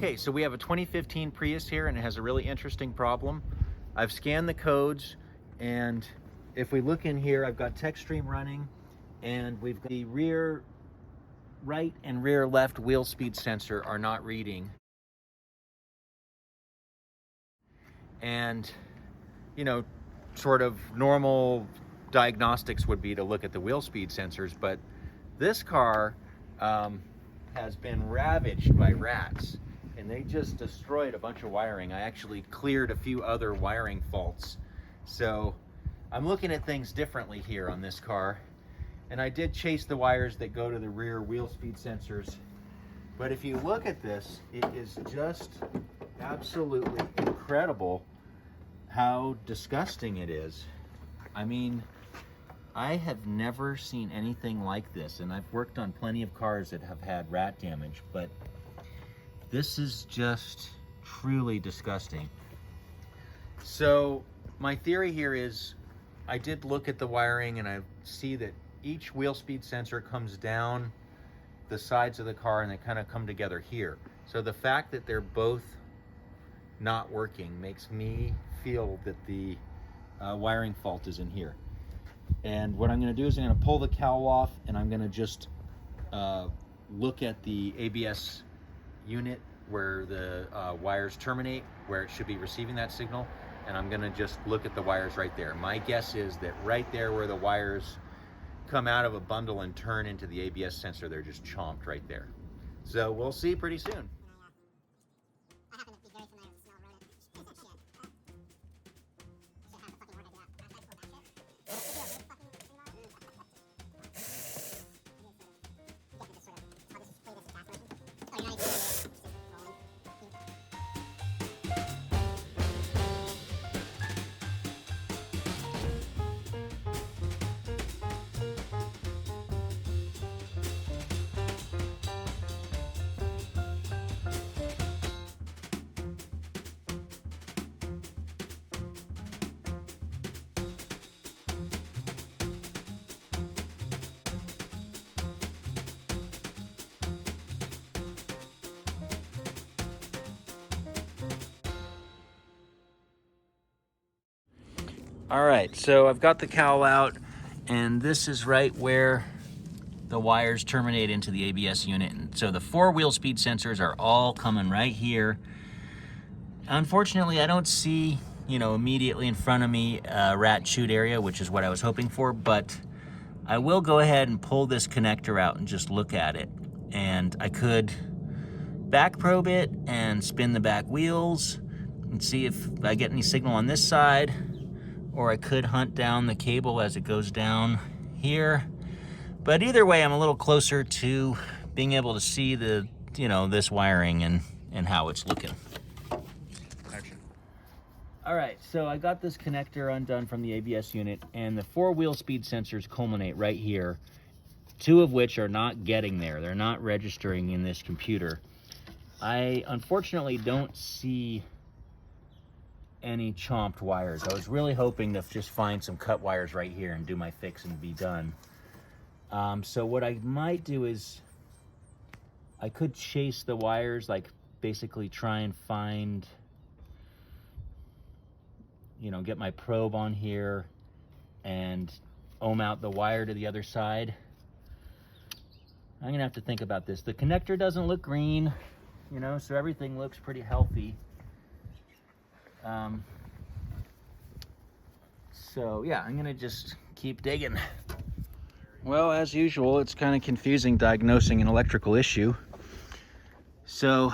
Okay, so we have a 2015 Prius here, and it has a really interesting problem. I've scanned the codes, and if we look in here, I've got TechStream running, and we've got the rear right and rear left wheel speed sensor are not reading. And, you know, sort of normal diagnostics would be to look at the wheel speed sensors, but this car has been ravaged by rats, and they just destroyed a bunch of wiring. I actually cleared a few other wiring faults. So I'm looking at things differently here on this car. And I did chase the wires that go to the rear wheel speed sensors. But if you look at this, it is just absolutely incredible how disgusting it is. I mean, I have never seen anything like this, and I've worked on plenty of cars that have had rat damage, but this is just truly disgusting. So my theory here is, I did look at the wiring and I see that each wheel speed sensor comes down the sides of the car and they kind of come together here. So the fact that they're both not working makes me feel that the wiring fault is in here. And what I'm going to do is I'm going to pull the cowl off, and I'm going to just look at the ABS unit where the wires terminate, where it should be receiving that signal, and I'm going to just look at the wires right there. My guess is that right there where the wires come out of a bundle and turn into the ABS sensor, they're just chomped right there. So we'll see pretty soon. All right, so I've got the cowl out, and this is right where the wires terminate into the ABS unit. And so the 4 wheel speed sensors are all coming right here. Unfortunately, I don't see, immediately in front of me a rat chute area, which is what I was hoping for, but I will go ahead and pull this connector out and just look at it. And I could back probe it and spin the back wheels and see if I get any signal on this side, or I could hunt down the cable as it goes down here. But either way, I'm a little closer to being able to see the, this wiring and how it's looking. All right, so I got this connector undone from the ABS unit, and the 4 wheel speed sensors culminate right here, 2 of which are not getting there. They're not registering in this computer. I unfortunately don't see any chomped wires. I was really hoping to just find some cut wires right here and do my fix and be done. So what I might do is I could chase the wires, like basically try and find, get my probe on here and ohm out the wire to the other side. I'm gonna have to think about this. The connector doesn't look green, so everything looks pretty healthy. So yeah, I'm gonna just keep digging. Well, as usual, it's kind of confusing diagnosing an electrical issue. So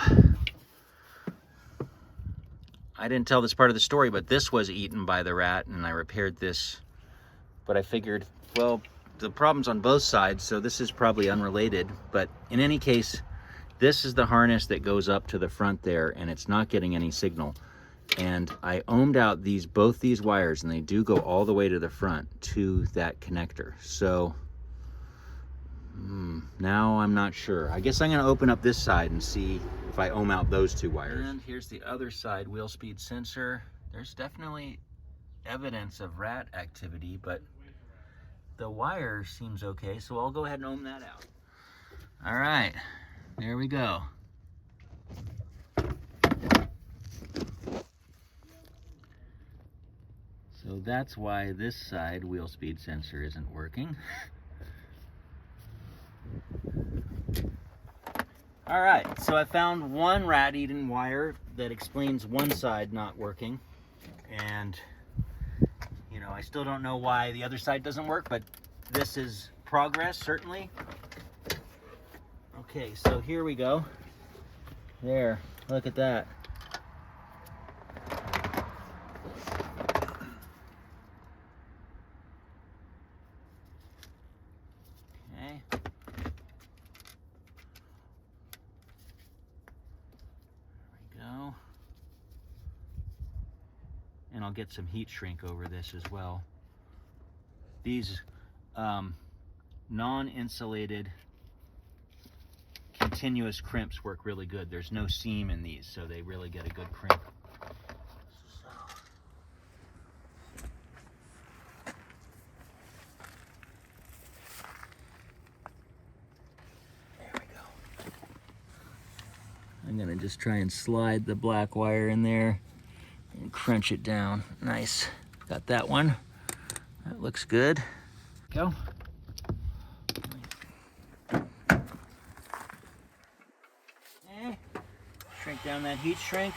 I didn't tell this part of the story, but this was eaten by the rat, and I repaired this. But I figured, well, the problem's on both sides, so this is probably unrelated. But in any case, this is the harness that goes up to the front there, and it's not getting any signal. And I ohmed out both these wires, and they do go all the way to the front to that connector. So now I'm not sure. I guess I'm going to open up this side and see if I ohm out those 2 wires. And here's the other side wheel speed sensor. There's definitely evidence of rat activity, but the wire seems okay, so I'll go ahead and ohm that out. All right, there we go. So that's why this side wheel speed sensor isn't working. All right, so I found one rat-eaten wire that explains one side not working. And, you know, I still don't know why the other side doesn't work, but this is progress, certainly. Okay, so here we go. There, look at that. Okay. There we go. And I'll get some heat shrink over this as well. These non-insulated continuous crimps work really good. There's no seam in these, so they really get a good crimp. There we go. I'm gonna just try and slide the black wire in there and crunch it down. Nice. Got that one. That looks good. Go. Okay. Shrink down that heat shrink.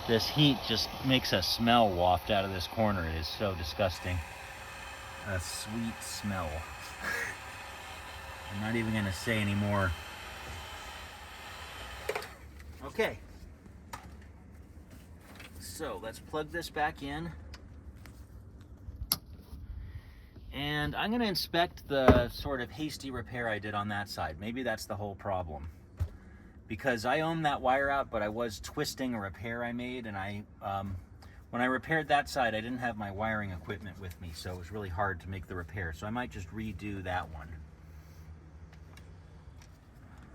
This heat just makes a smell waft out of this corner. It is so disgusting. A sweet smell. I'm not even gonna say any more. Okay. So let's plug this back in. And I'm gonna inspect the sort of hasty repair I did on that side. Maybe that's the whole problem. Because I owned that wire out, but I was twisting a repair I made, and when I repaired that side, I didn't have my wiring equipment with me, so it was really hard to make the repair. So I might just redo that one.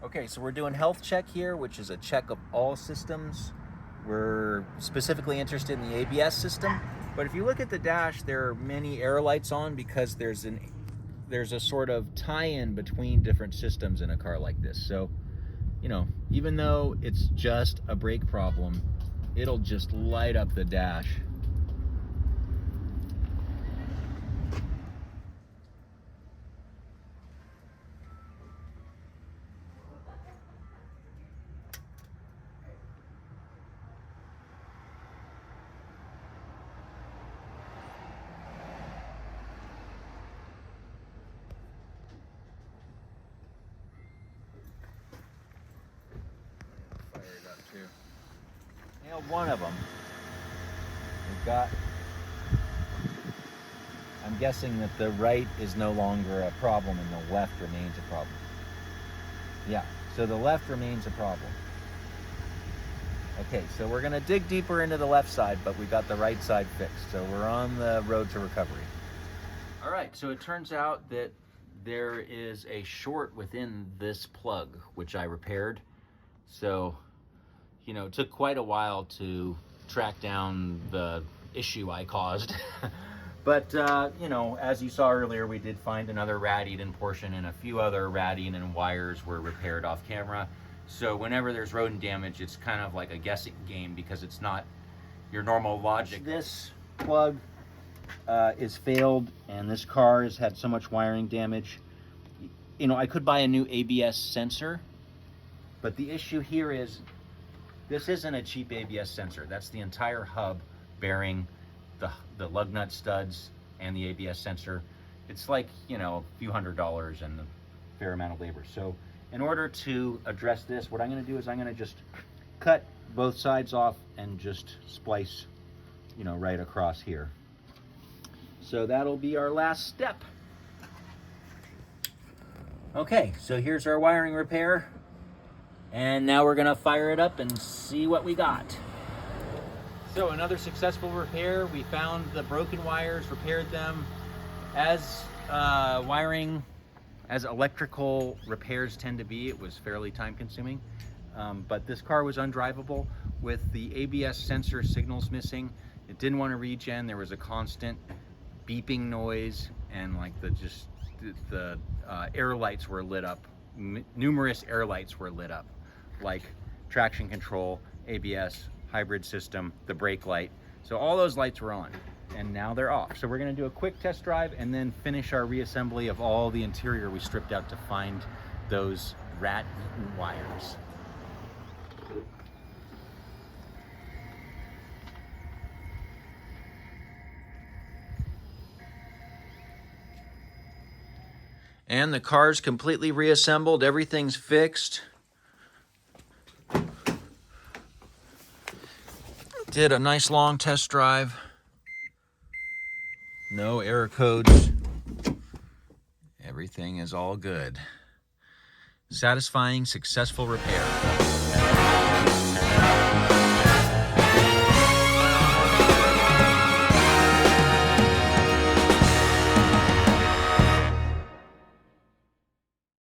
Okay, so we're doing health check here, which is a check of all systems. We're specifically interested in the ABS system, but if you look at the dash, there are many air lights on because there's a sort of tie-in between different systems in a car like this. So, you know, even though it's just a brake problem, it'll just light up the dash. Nailed one of them. We've got, I'm guessing that the right is no longer a problem and the left remains a problem. Yeah, so the left remains a problem. Okay, so we're gonna dig deeper into the left side, but we got the right side fixed. So we're on the road to recovery. All right, so it turns out that there is a short within this plug, which I repaired. So, you know, it took quite a while to track down the issue I caused. But, you know, as you saw earlier, we did find another rat-eaten portion, and a few other rat-eaten wires were repaired off camera. So whenever there's rodent damage, it's kind of like a guessing game because it's not your normal logic. This plug is failed, and this car has had so much wiring damage. You know, I could buy a new ABS sensor, but the issue here is this isn't a cheap ABS sensor. That's the entire hub bearing the lug nut studs and the ABS sensor. It's like, you know, a few $100s and a fair amount of labor. So in order to address this, what I'm gonna do is I'm gonna just cut both sides off and just splice, you know, right across here. So that'll be our last step. Okay, so here's our wiring repair. And now we're gonna fire it up and see what we got. So another successful repair. We found the broken wires, repaired them. As wiring, as electrical repairs tend to be, it was fairly time consuming. But this car was undrivable with the ABS sensor signals missing. It didn't want to regen. There was a constant beeping noise, and like the air lights were lit up. Numerous air lights were lit up, like traction control, ABS, hybrid system, the brake light. So all those lights were on, and now they're off. So we're gonna do a quick test drive and then finish our reassembly of all the interior we stripped out to find those rat-eaten wires. And the car's completely reassembled, everything's fixed. Did a nice long test drive. No error codes. Everything is all good. Satisfying, successful repair.